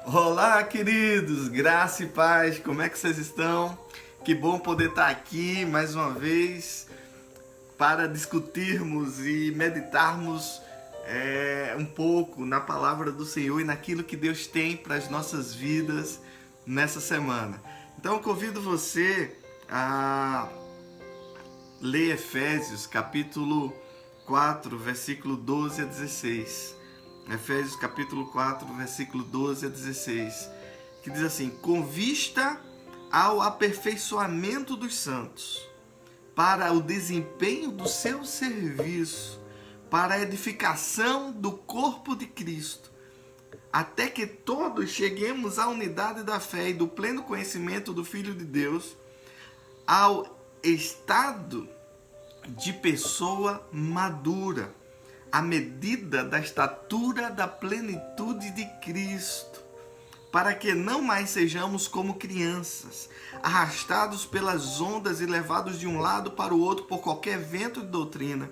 Olá, queridos, graça e paz, como é que vocês estão? Que bom poder estar aqui mais uma vez para discutirmos e meditarmos um pouco na palavra do Senhor e naquilo que Deus tem para as nossas vidas nessa semana. Então eu convido você a ler Efésios capítulo 4, versículo 12 a 16. Efésios capítulo 4, versículo 12 a 16, que diz assim: com vista ao aperfeiçoamento dos santos, para o desempenho do seu serviço, para a edificação do corpo de Cristo, até que todos cheguemos à unidade da fé e do pleno conhecimento do Filho de Deus, ao estado de pessoa madura, à medida da estatura da plenitude de Cristo, para que não mais sejamos como crianças, arrastados pelas ondas e levados de um lado para o outro por qualquer vento de doutrina,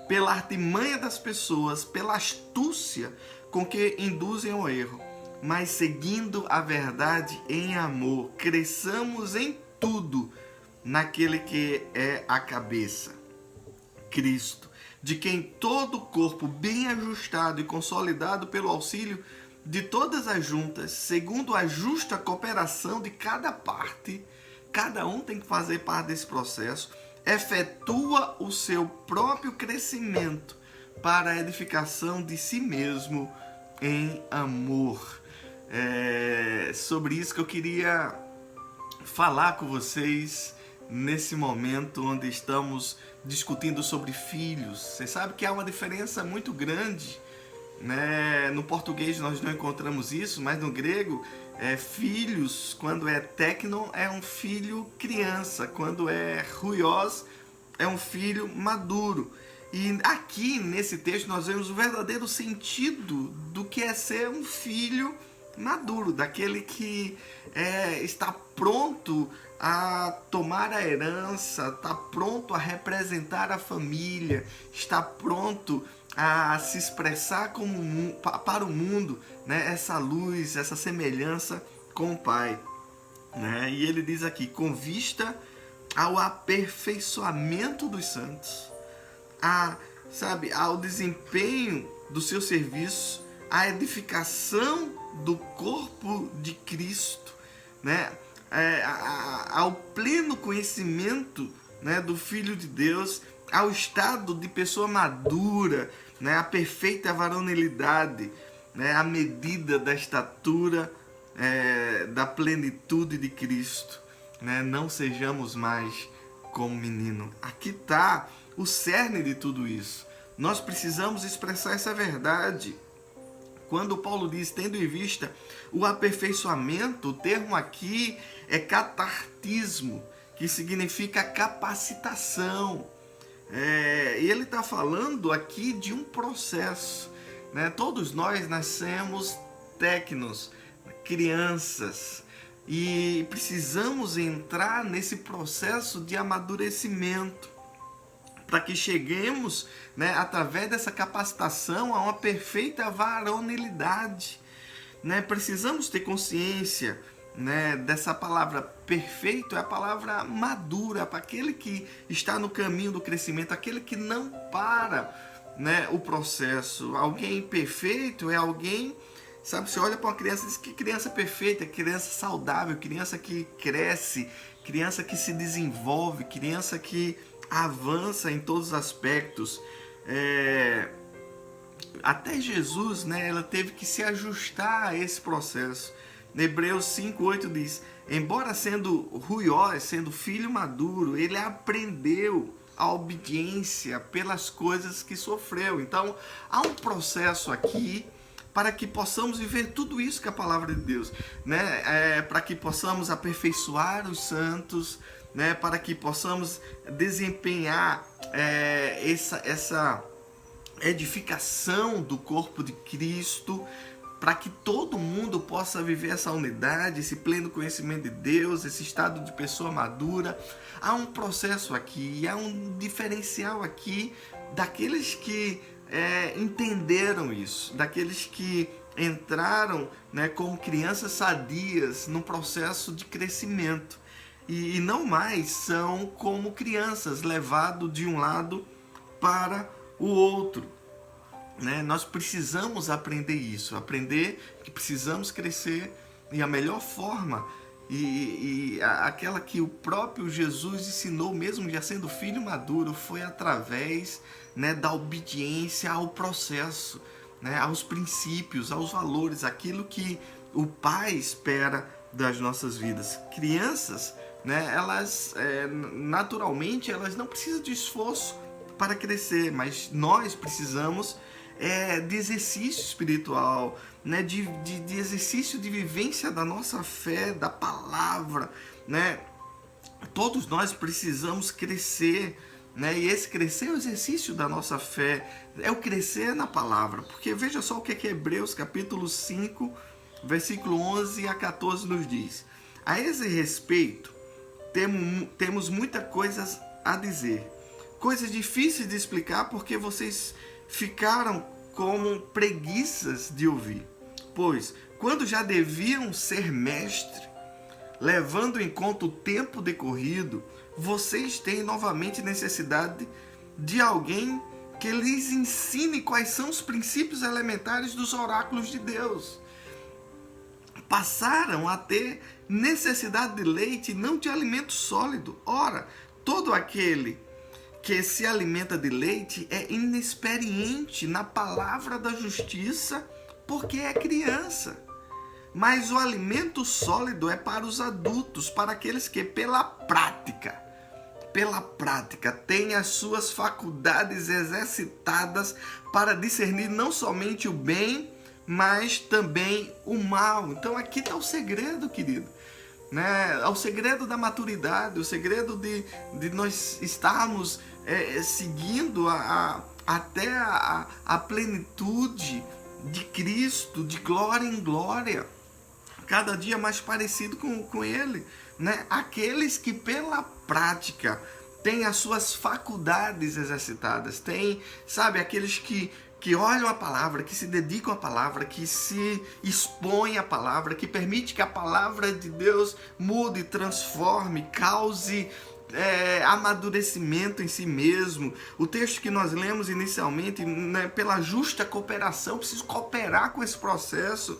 pela artimanha das pessoas, pela astúcia com que induzem ao erro, mas seguindo a verdade em amor, cresçamos em tudo naquele que é a cabeça, Cristo, de quem todo o corpo bem ajustado e consolidado pelo auxílio de todas as juntas, segundo a justa cooperação de cada parte, cada um tem que fazer parte desse processo, efetua o seu próprio crescimento para a edificação de si mesmo em amor. É sobre isso que eu queria falar com vocês nesse momento onde estamos discutindo sobre filhos. Você sabe que há uma diferença muito grande, né? No português nós não encontramos isso, mas no grego, filhos, quando é teknon, é um filho criança, quando é huios, é um filho maduro. E aqui nesse texto nós vemos o verdadeiro sentido do que é ser um filho maduro, daquele que está pronto a tomar a herança, está pronto a representar a família, está pronto a se expressar para o mundo, né? Essa luz, essa semelhança com o Pai, né? E ele diz aqui, com vista ao aperfeiçoamento dos santos, ao desempenho do seu serviço, à edificação do corpo de Cristo, né? Ao pleno conhecimento, né, do Filho de Deus, ao estado de pessoa madura, né, a perfeita varonilidade, né, a medida da estatura da plenitude de Cristo, né? Não sejamos mais como menino. Aqui está o cerne de tudo isso. Nós precisamos expressar essa verdade. Quando Paulo diz, tendo em vista o aperfeiçoamento, o termo aqui é catartismo, que significa capacitação. E ele está falando aqui de um processo, né? Todos nós nascemos teknos, crianças, e precisamos entrar nesse processo de amadurecimento, para que cheguemos, né, através dessa capacitação, a uma perfeita varonilidade, né? Precisamos ter consciência, né, dessa palavra perfeito, é a palavra madura, para aquele que está no caminho do crescimento, aquele que não para, né, o processo. Alguém perfeito é alguém, sabe, você olha para uma criança e diz que criança perfeita, criança saudável, criança que cresce, criança que se desenvolve, criança que avança em todos os aspectos. Até Jesus, né, ela teve que se ajustar a esse processo. Hebreus 5:8 diz, embora sendo huios, sendo filho maduro, ele aprendeu a obediência pelas coisas que sofreu. Então há um processo aqui para que possamos viver tudo isso que é a palavra de Deus, né? Para que possamos aperfeiçoar os santos, né? Para que possamos desempenhar essa edificação do corpo de Cristo, para que todo mundo possa viver essa unidade, esse pleno conhecimento de Deus, esse estado de pessoa madura. Há um processo aqui, há um diferencial aqui daqueles que entenderam isso, daqueles que entraram, né, como crianças sadias num processo de crescimento e não mais são como crianças levados de um lado para o outro, né? Nós precisamos aprender isso, aprender que precisamos crescer, e a melhor forma aquela que o próprio Jesus ensinou, mesmo já sendo filho maduro, foi através, né, da obediência ao processo, né, aos princípios, aos valores, aquilo que o Pai espera das nossas vidas. Crianças, né, elas naturalmente elas não precisam de esforço para crescer, mas nós precisamos de exercício espiritual, né, de exercício de vivência da nossa fé, da palavra, né? Todos nós precisamos crescer, né? E esse crescer é o exercício da nossa fé, é o crescer na palavra, porque veja só o que Hebreus capítulo 5, versículo 11 a 14 nos diz. A esse respeito, temos muita coisa a dizer, coisas difíceis de explicar porque vocês ficaram como preguiças de ouvir. Pois, quando já deviam ser mestre, levando em conta o tempo decorrido, vocês têm novamente necessidade de alguém que lhes ensine quais são os princípios elementares dos oráculos de Deus. Passaram a ter necessidade de leite e não de alimento sólido. Ora, todo aquele que se alimenta de leite é inexperiente na palavra da justiça, porque é criança. Mas o alimento sólido é para os adultos, para aqueles que pela prática, têm as suas faculdades exercitadas para discernir não somente o bem, mas também o mal. Então aqui está o segredo, querido. Né? O segredo da maturidade, o segredo de nós estarmos seguindo até a plenitude de Cristo, de glória em glória, cada dia mais parecido com Ele, né? Aqueles que pela prática têm as suas faculdades exercitadas, aqueles que olham a palavra, que se dedicam à palavra, que se expõem à palavra, que permite que a palavra de Deus mude, transforme, cause amadurecimento em si mesmo. O texto que nós lemos inicialmente, né, pela justa cooperação, preciso cooperar com esse processo,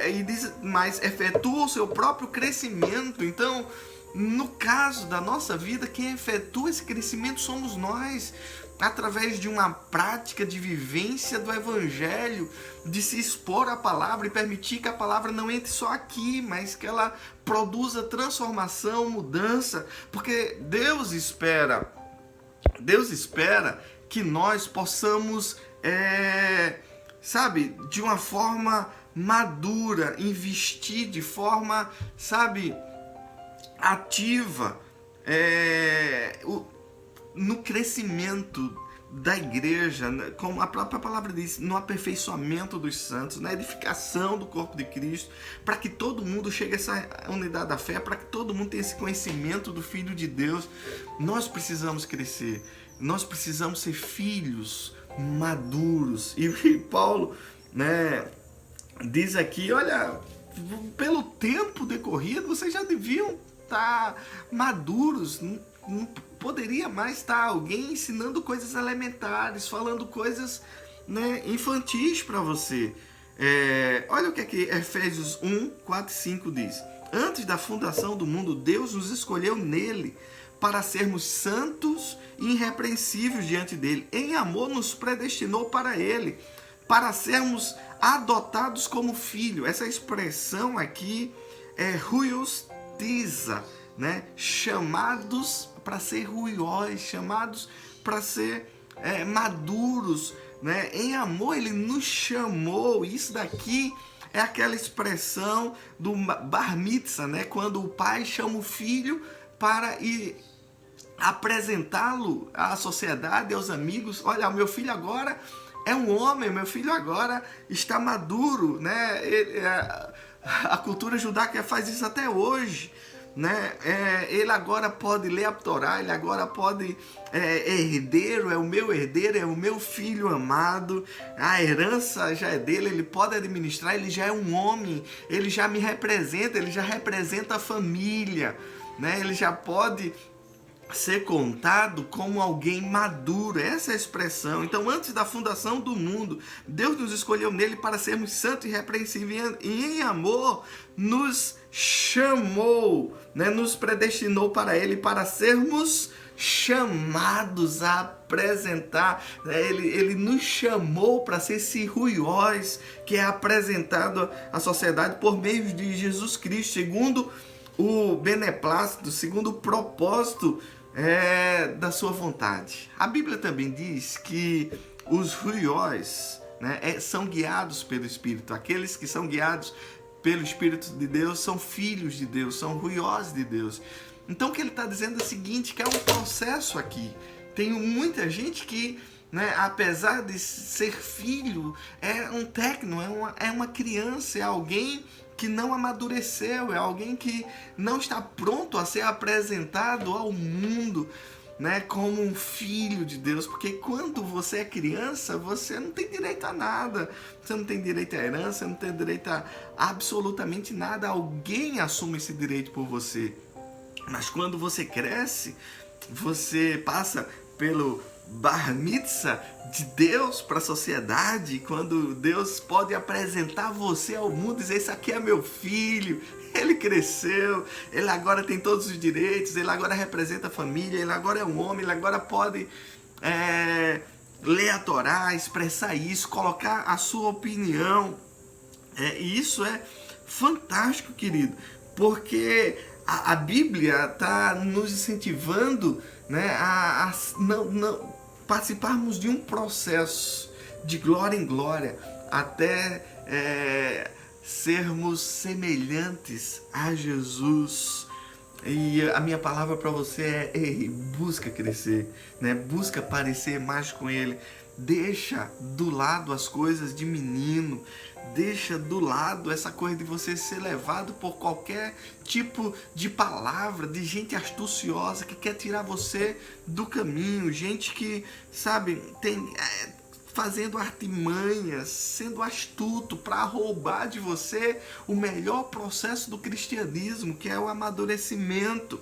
e diz, mas efetua o seu próprio crescimento. Então, no caso da nossa vida, quem efetua esse crescimento somos nós, através de uma prática de vivência do Evangelho, de se expor à palavra e permitir que a palavra não entre só aqui, mas que ela produza transformação, mudança, porque Deus espera que nós possamos, de uma forma madura, investir de forma, ativa, no crescimento da igreja, como a própria palavra diz, no aperfeiçoamento dos santos, na edificação do corpo de Cristo, para que todo mundo chegue a essa unidade da fé, para que todo mundo tenha esse conhecimento do Filho de Deus. Nós precisamos crescer, nós precisamos ser filhos maduros. E Paulo, né, diz aqui, olha, pelo tempo decorrido, vocês já deviam estar maduros. Não poderia mais estar alguém ensinando coisas elementares, falando coisas, né, infantis para você. Olha o que aqui Efésios 1, 4 e 5 diz. Antes da fundação do mundo, Deus nos escolheu nele para sermos santos e irrepreensíveis diante dele. Em amor nos predestinou para ele, para sermos adotados como filho. Essa expressão aqui é huios tisa, né? Chamados para ser ruiós, chamados para ser maduros, né? Em amor ele nos chamou. Isso daqui é aquela expressão do bar mitzvah, né? Quando o pai chama o filho para ir apresentá-lo à sociedade, aos amigos. Olha, o meu filho agora é um homem, meu filho agora está maduro, né? A cultura judaica faz isso até hoje, né? Ele agora pode ler a Torá, ele agora pode herdeiro, é o meu herdeiro, é o meu filho amado, a herança já é dele, ele pode administrar, ele já é um homem, ele já me representa, ele já representa a família, né? Ele já pode ser contado como alguém maduro, essa é a expressão. Então, antes da fundação do mundo, Deus nos escolheu nele para sermos santos e irrepreensíveis, e em amor nos chamou, né? Nos predestinou para ele, para sermos chamados a apresentar, né? Ele nos chamou para ser esse ruiós que é apresentado à sociedade por meio de Jesus Cristo, segundo o beneplácito, segundo o propósito da sua vontade. A Bíblia também diz que os ruiós, né, são guiados pelo Espírito. Aqueles que são guiados pelo Espírito de Deus são filhos de Deus, são ruiós de Deus. Então o que ele está dizendo é o seguinte, que é um processo aqui. Tem muita gente que, né, apesar de ser filho, é um técnico, é uma criança, é alguém que não amadureceu, é alguém que não está pronto a ser apresentado ao mundo, né, como um filho de Deus, porque quando você é criança, você não tem direito a nada, você não tem direito à herança, não tem direito a absolutamente nada, alguém assume esse direito por você. Mas quando você cresce, você passa pelo bar mitzvah de Deus para a sociedade, quando Deus pode apresentar você ao mundo e dizer, esse aqui é meu filho, ele cresceu, ele agora tem todos os direitos, ele agora representa a família, ele agora é um homem, ele agora pode ler a Torá, expressar isso, colocar a sua opinião. E isso é fantástico, querido, porque a Bíblia está nos incentivando, né, a não participarmos de um processo de glória em glória até sermos semelhantes a Jesus. E a minha palavra para você é: busca crescer, né? Busca parecer mais com Ele. Deixa do lado as coisas de menino, deixa do lado essa coisa de você ser levado por qualquer tipo de palavra, de gente astuciosa que quer tirar você do caminho, gente que, sabe, tem fazendo artimanhas, sendo astuto para roubar de você o melhor processo do cristianismo, que é o amadurecimento,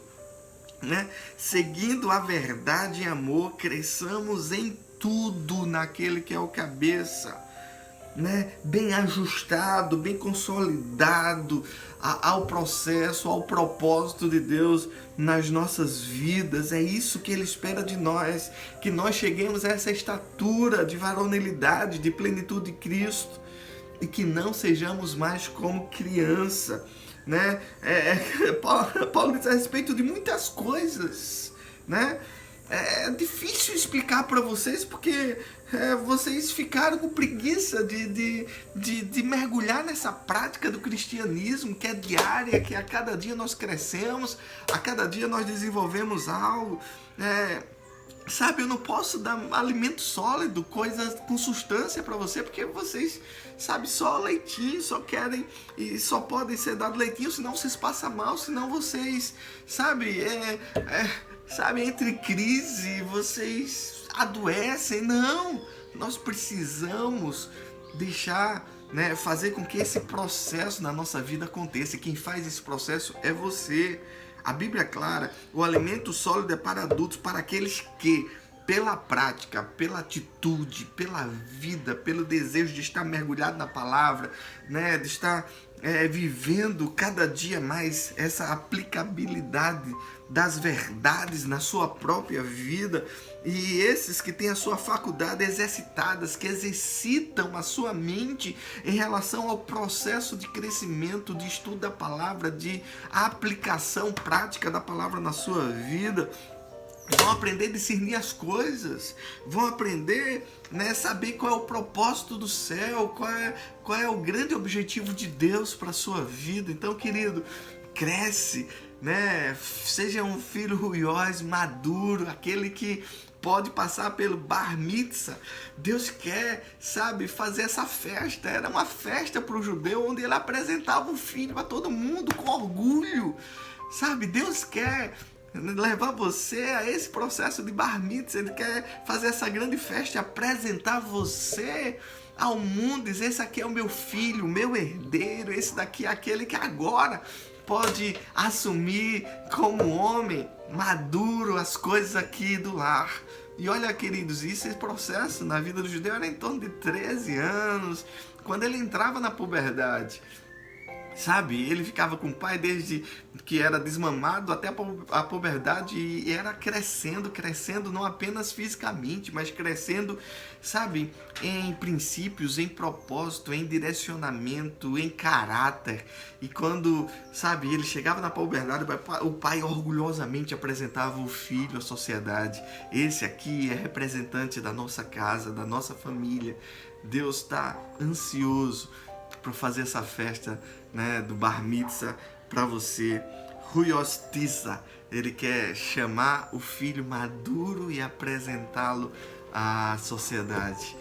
né? Seguindo a verdade em amor, cresçamos em tudo naquele que é o cabeça, né? Bem ajustado, bem consolidado ao processo, ao propósito de Deus nas nossas vidas. É isso que Ele espera de nós, que nós cheguemos a essa estatura de varonilidade, de plenitude de Cristo, e que não sejamos mais como criança, né? Paulo diz a respeito de muitas coisas, né? É difícil explicar para vocês porque vocês ficaram com preguiça de mergulhar nessa prática do cristianismo, que é diária, que a cada dia nós crescemos, a cada dia nós desenvolvemos algo. Sabe, eu não posso dar alimento sólido, coisas com substância para você, porque vocês, sabe, só leitinho, só querem e só podem ser dado leitinho, senão vocês passam mal, senão vocês, sabe, entre crise, vocês adoecem. Não, nós precisamos deixar, né, fazer com que esse processo na nossa vida aconteça. Quem faz esse processo é você. A Bíblia é clara, o alimento sólido é para adultos, para aqueles que, pela prática, pela atitude, pela vida, pelo desejo de estar mergulhado na palavra, né, de estar vivendo cada dia mais essa aplicabilidade das verdades na sua própria vida, e esses que têm a sua faculdade exercitadas, que exercitam a sua mente em relação ao processo de crescimento, de estudo da palavra, de aplicação prática da palavra na sua vida, vão aprender a discernir as coisas, vão aprender, né, saber qual é o propósito do céu, qual é o grande objetivo de Deus para a sua vida. Então, querido, cresce, né? Seja um filho ruiós, maduro, aquele que pode passar pelo bar mitzvah. Deus quer, sabe, fazer essa festa. Era uma festa para o judeu, onde ele apresentava o filho a todo mundo com orgulho, Sabe, Deus quer levar você a esse processo de bar mitzvah. Ele quer fazer essa grande festa e apresentar você ao mundo, dizer: esse aqui é o meu filho, o meu herdeiro, esse daqui é aquele que agora pode assumir como homem maduro as coisas aqui do lar. E olha, queridos, esse processo na vida do judeu era em torno de 13 anos, quando ele entrava na puberdade. Sabe, ele ficava com o pai desde que era desmamado até a puberdade, e era crescendo não apenas fisicamente, mas crescendo, sabe, em princípios, em propósito, em direcionamento, em caráter. E quando, sabe, ele chegava na puberdade, o pai orgulhosamente apresentava o filho à sociedade. Esse aqui é representante da nossa casa, da nossa família. Deus está ansioso para fazer essa festa, né, do bar mitzvah para você. Ruyostiza, ele quer chamar o filho maduro e apresentá-lo à sociedade.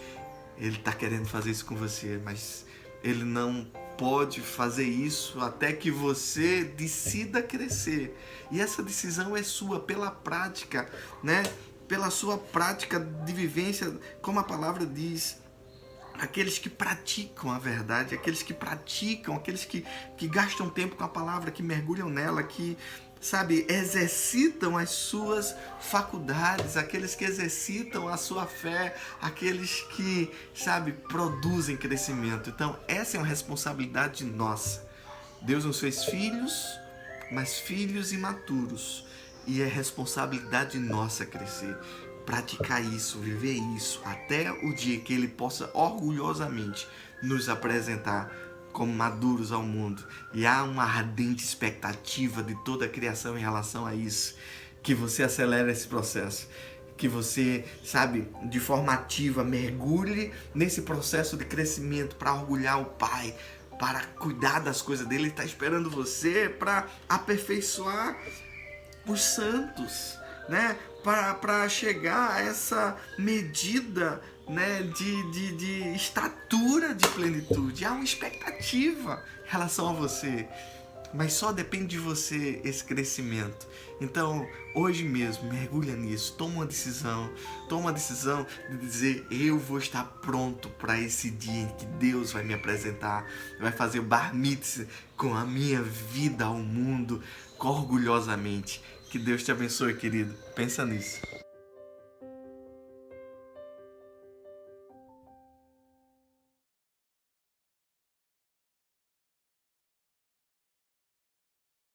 Ele está querendo fazer isso com você, mas ele não pode fazer isso até que você decida crescer. E essa decisão é sua pela prática, né? Pela sua prática de vivência, como a palavra diz. Aqueles que praticam a verdade, aqueles que praticam, aqueles que gastam tempo com a palavra, que mergulham nela, que, sabe, exercitam as suas faculdades, aqueles que exercitam a sua fé, aqueles que, sabe, produzem crescimento. Então, essa é uma responsabilidade nossa. Deus nos fez filhos, mas filhos imaturos. E é responsabilidade nossa crescer. Praticar isso, viver isso, até o dia que Ele possa orgulhosamente nos apresentar como maduros ao mundo. E há uma ardente expectativa de toda a criação em relação a isso. Que você acelere esse processo. Que você, sabe, de forma ativa, mergulhe nesse processo de crescimento para orgulhar o Pai, para cuidar das coisas dele. Ele está esperando você para aperfeiçoar os santos, né? Para chegar a essa medida, né, de estatura de plenitude. Há uma expectativa em relação a você, mas só depende de você esse crescimento. Então, hoje mesmo, mergulha nisso, toma uma decisão de dizer: eu vou estar pronto para esse dia em que Deus vai me apresentar, vai fazer o bar mitzvah com a minha vida ao mundo, orgulhosamente. Que Deus te abençoe, querido. Pensa nisso.